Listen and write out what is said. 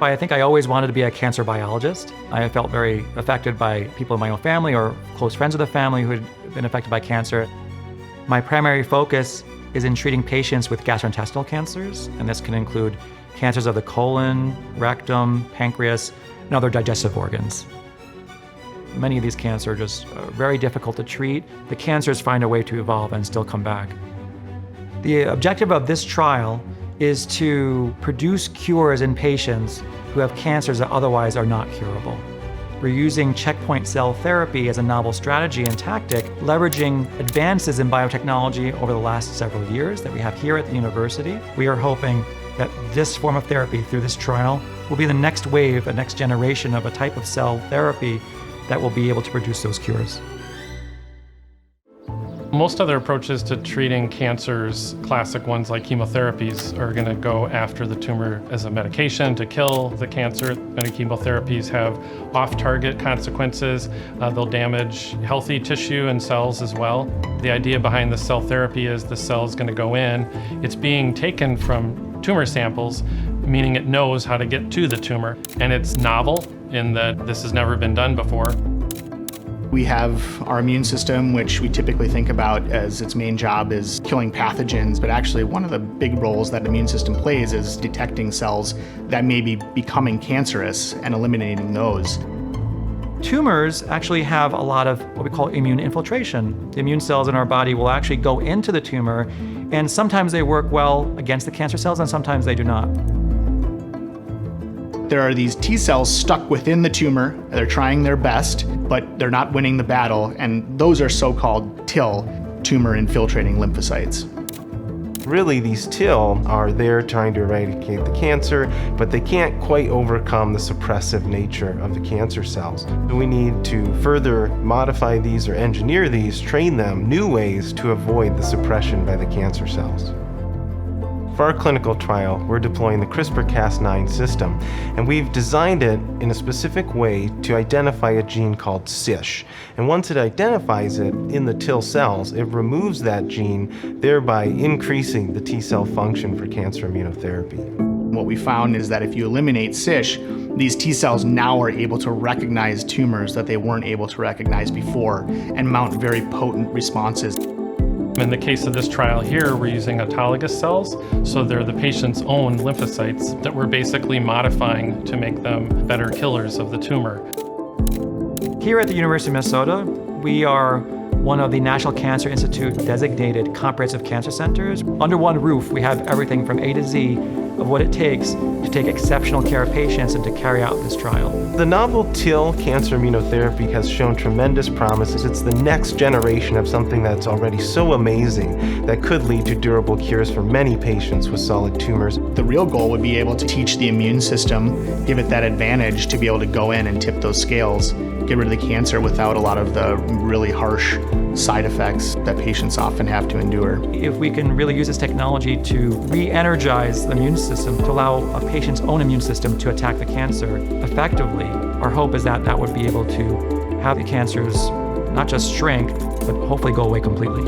I think I always wanted to be a cancer biologist. I felt very affected by people in my own family or close friends of the family who had been affected by cancer. My primary focus is in treating patients with gastrointestinal cancers, and this can include cancers of the colon, rectum, pancreas, and other digestive organs. Many of these cancers are just very difficult to treat. The cancers find a way to evolve and still come back. The objective of this trial is to produce cures in patients who have cancers that otherwise are not curable. We're using checkpoint cell therapy as a novel strategy and tactic, leveraging advances in biotechnology over the last several years that we have here at the university. We are hoping that this form of therapy through this trial will be the next wave, a next generation of a type of cell therapy that will be able to produce those cures. Most other approaches to treating cancers, classic ones like chemotherapies, are going to go after the tumor as a medication to kill the cancer. Many chemotherapies have off-target consequences. They'll damage healthy tissue and cells as well. The idea behind the cell therapy is the cell is going to go in. It's being taken from tumor samples, meaning it knows how to get to the tumor. And it's novel in that this has never been done before. We have our immune system, which we typically think about as its main job is killing pathogens, but actually one of the big roles that the immune system plays is detecting cells that may be becoming cancerous and eliminating those. Tumors actually have a lot of what we call immune infiltration. The immune cells in our body will actually go into the tumor, and sometimes they work well against the cancer cells and sometimes they do not. There are these T cells stuck within the tumor. They're trying their best, but they're not winning the battle, and those are so-called TIL, tumor-infiltrating lymphocytes. Really, these TIL are there trying to eradicate the cancer, but they can't quite overcome the suppressive nature of the cancer cells. So we need to further modify these or engineer these, train them new ways to avoid the suppression by the cancer cells. For our clinical trial, we're deploying the CRISPR-Cas9 system, and we've designed it in a specific way to identify a gene called CISH. And once it identifies it in the TIL cells, it removes that gene, thereby increasing the T cell function for cancer immunotherapy. What we found is that if you eliminate CISH, these T cells now are able to recognize tumors that they weren't able to recognize before and mount very potent responses. In the case of this trial here, we're using autologous cells, so they're the patient's own lymphocytes that we're basically modifying to make them better killers of the tumor. Here at the University of Minnesota, we are one of the National Cancer Institute designated comprehensive cancer centers. Under one roof, we have everything from A to Z of what it takes to take exceptional care of patients and to carry out this trial. The novel TIL cancer immunotherapy has shown tremendous promises. It's the next generation of something that's already so amazing that could lead to durable cures for many patients with solid tumors. The real goal would be able to teach the immune system, give it that advantage to be able to go in and tip those scales, get rid of the cancer without a lot of the really harsh side effects that patients often have to endure. If we can really use this technology to re-energize the immune system, to allow a patient's own immune system to attack the cancer effectively, our hope is that that would be able to have the cancers not just shrink, but hopefully go away completely.